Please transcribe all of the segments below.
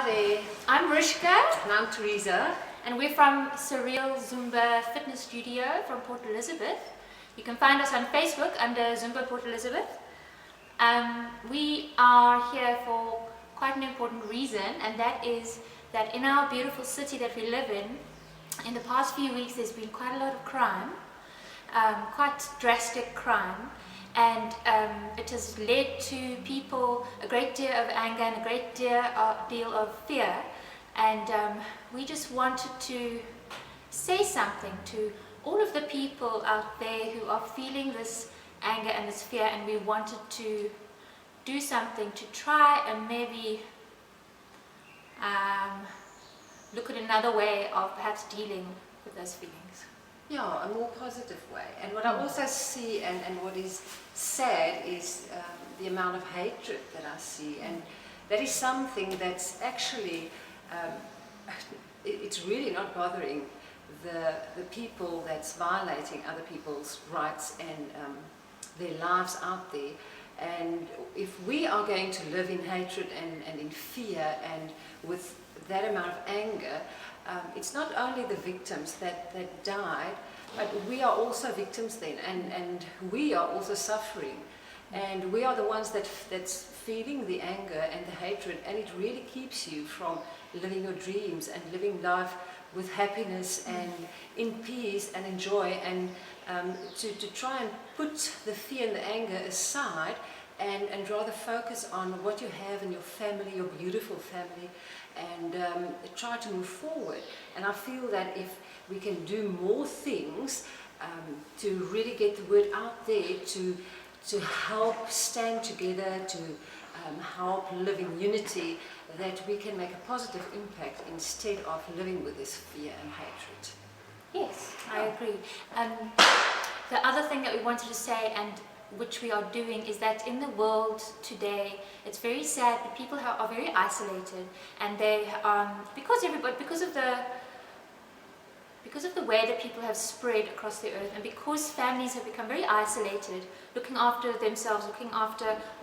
Hi there, I'm Rushka and I'm Teresa. and we're from Sareal Zumba Fitness Studio from Port Elizabeth. You can find us on Facebook under Zumba Port Elizabeth. We are here for quite an important reason, and that is that in our beautiful city that we live in the past few weeks there's been quite a lot of crime, quite drastic crime, and it has led to people a great deal of anger and a great deal of fear, and we just wanted to say something to all of the people out there who are feeling this anger and this fear, and we wanted to do something to try and maybe look at another way of perhaps dealing with those feelings. Yeah, a more positive way. And what I also see, and what is sad, is the amount of hatred that I see. And that is something that's actually, it's really not bothering the people that's violating other people's rights and their lives out there. And if we are going to live in hatred and in fear and with that amount of anger, it's not only the victims that died, but we are also victims then, and we are also suffering, and we are the ones that's feeling the anger and the hatred, and it really keeps you from living your dreams and living life with happiness and in peace and in joy, and to try and put the fear and the anger aside and rather focus on what you have in your family, your beautiful family, and try to move forward. And I feel that if we can do more things to really get the word out there, to help stand together, to help live in unity, that we can make a positive impact instead of living with this fear and hatred. Yes, I agree. The other thing that we wanted to say, and which we are doing, is that in the world today it's very sad that people are very isolated, and they because of the way that people have spread across the earth, and because families have become very isolated, looking after themselves,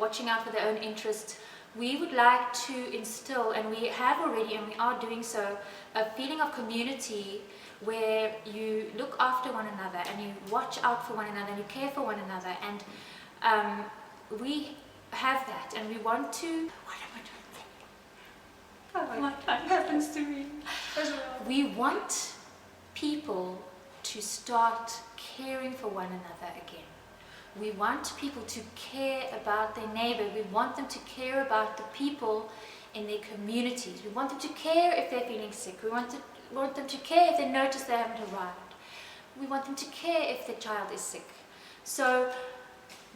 watching out for their own interests, we would like to instill, and we have already and we are doing so, a feeling of community where you look after one another and you watch out for one another and you care for one another, and we have that, and we want to. What am I doing? What happens to me as well? We want people to start caring for one another again. We want people to care about their neighbor. We want them to care about the people in their communities. We want them to care if they're feeling sick. We want them to care if they notice they haven't arrived. We want them to care if their child is sick. So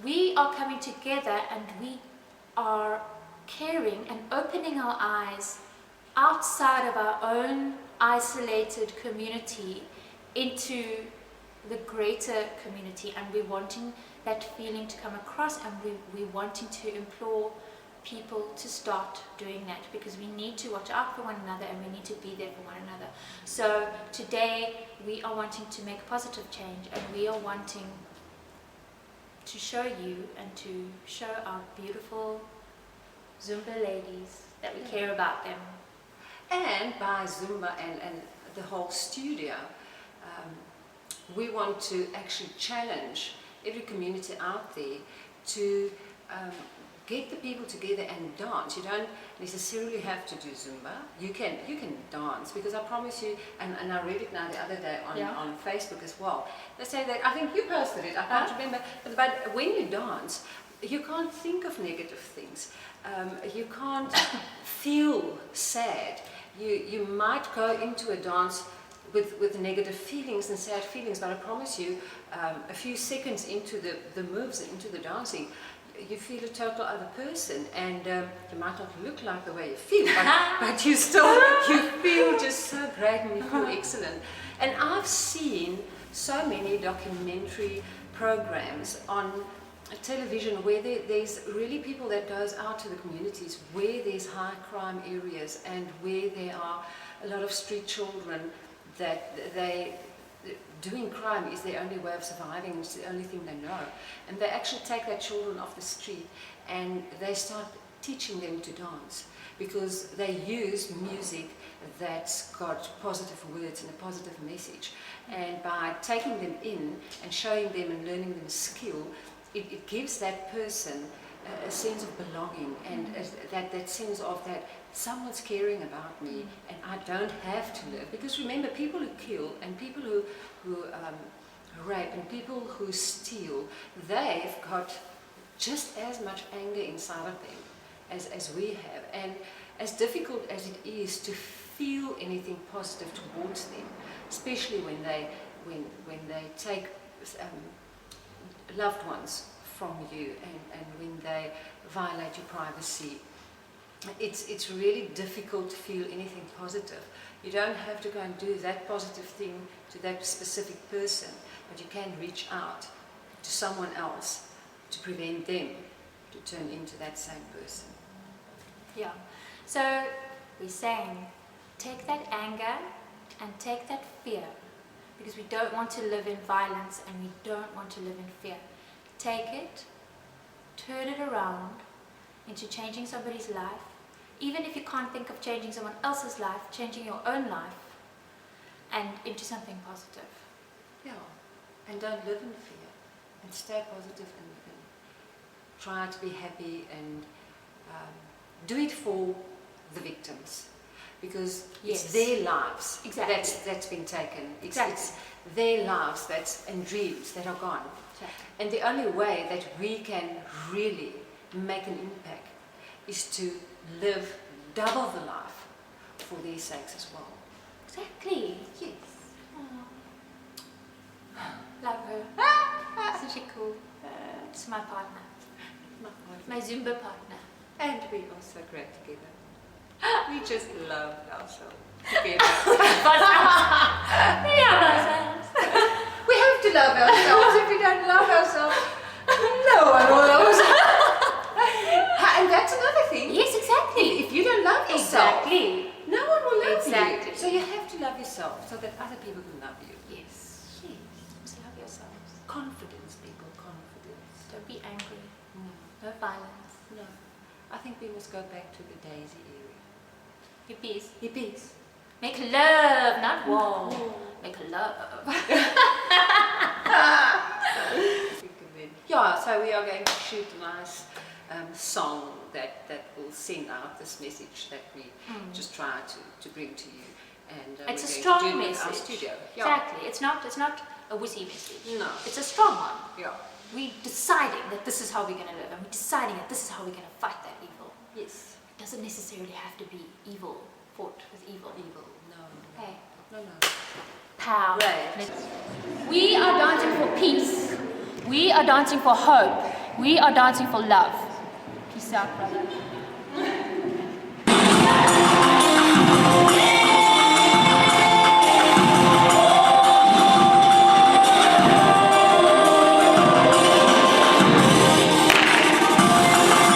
we are coming together, and we are caring and opening our eyes outside of our own isolated community into the greater community, and we're wanting that feeling to come across, and we're wanting to implore people to start doing that, because we need to watch out for one another and we need to be there for one another. So today we are wanting to make a positive change, and we are wanting to show you and to show our beautiful Zumba ladies that we care about them. And by Zumba and the whole studio, we want to actually challenge every community out there to get the people together and dance. You don't necessarily have to do Zumba. You can dance, because I promise you, and I read it now the other day on Facebook as well. They say that, I think you posted it, I can't remember, but when you dance, you can't think of negative things. You can't feel sad. You might go into a dance with negative feelings and sad feelings, but I promise you, a few seconds into the moves and into the dancing, you feel a total other person, and you might not look like the way you feel, but you feel just so great and you feel excellent. And I've seen so many documentary programs on television where there's really people that goes out to the communities where there's high crime areas and where there are a lot of street children that doing crime is their only way of surviving, it's the only thing they know. And they actually take their children off the street and they start teaching them to dance. because they use music that's got positive words and a positive message. And by taking them in and showing them and learning them a skill, it gives that person a sense of belonging and that sense of that someone's caring about me and I don't have to live. Because remember, people who kill and people who rape and people who steal, they've got just as much anger inside of them as we have. And as difficult as it is to feel anything positive towards them, especially when they take loved ones from you and when they violate your privacy, it's really difficult to feel anything positive. You don't have to go and do that positive thing to that specific person, but you can reach out to someone else to prevent them to turn into that same person. Yeah. So we're saying, take that anger and take that fear, because we don't want to live in violence and we don't want to live in fear. Take it, turn it around into changing somebody's life. Even if you can't think of changing someone else's life, changing your own life, and into something positive. Yeah, and don't live in fear, and stay positive and try to be happy and do it for the victims, because it's their lives that's been taken. It's their lives and dreams that are gone. And the only way that we can really make an impact is to live double the life for their sakes as well. Exactly. Yes. Love her. Isn't she cool? She's my partner. My Zumba partner. And we are so great together. We just love ourselves together. We have to love ourselves. If we don't love ourselves, no one will love us. And that's another thing. Yes, exactly. If you don't love yourself, no one will love Exactly. you. So you have to love yourself so that other people can love you. Yes. Just love yourselves. Confidence, people, confidence. Don't be angry. No, No violence. no. I think we must go back to the Daisy area. Hippies. Hippies. Make love, not war. Make love. Yeah, so we are going to shoot a nice song that will send out this message that we just try to bring to you. And It's a we're going strong to do it in message. our studio. Yeah. Exactly. It's not a wussy message. No. It's a strong one. Yeah. We're deciding that this is how we're going to live, and we're deciding that this is how we're going to fight that evil. Yes. It doesn't necessarily have to be evil, fought with evil. Evil. No. Okay. No. Power. Right. We are dancing for peace. We are dancing for hope. We are dancing for love. Peace out, brother.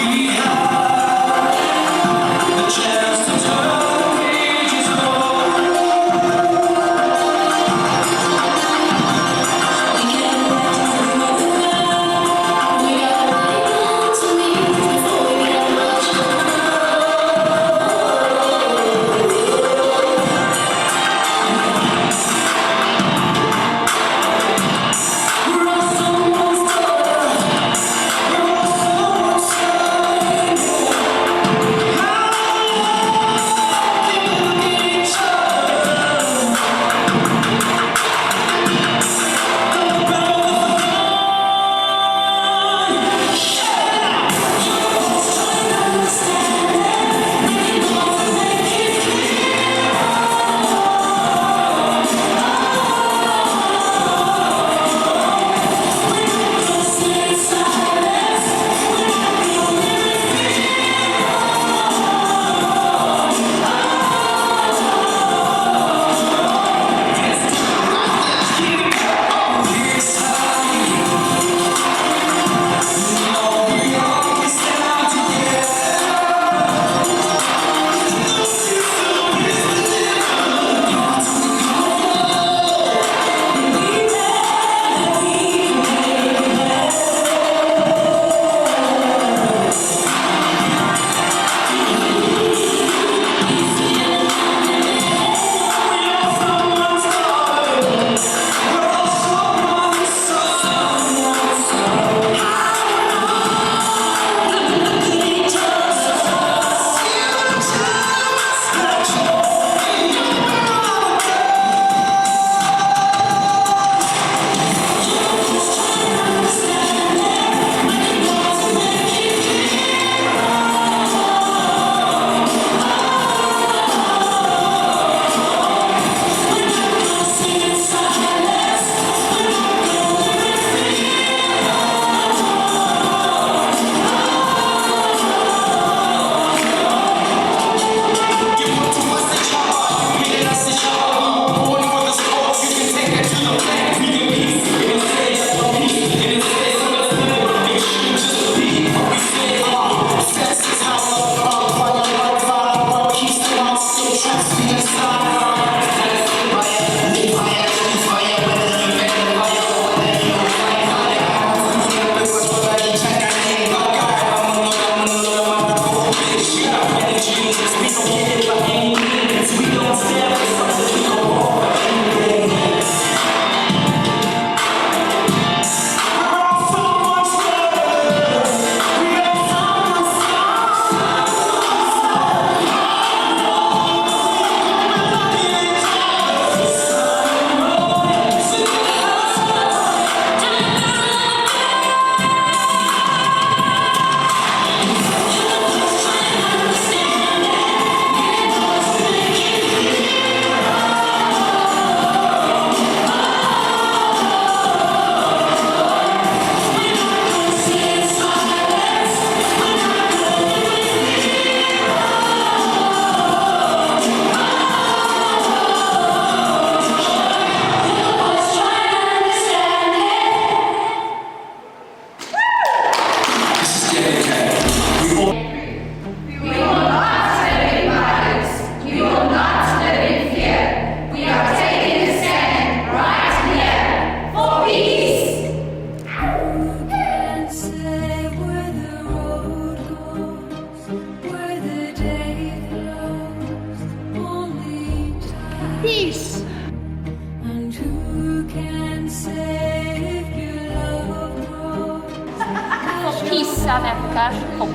We are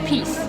Peace.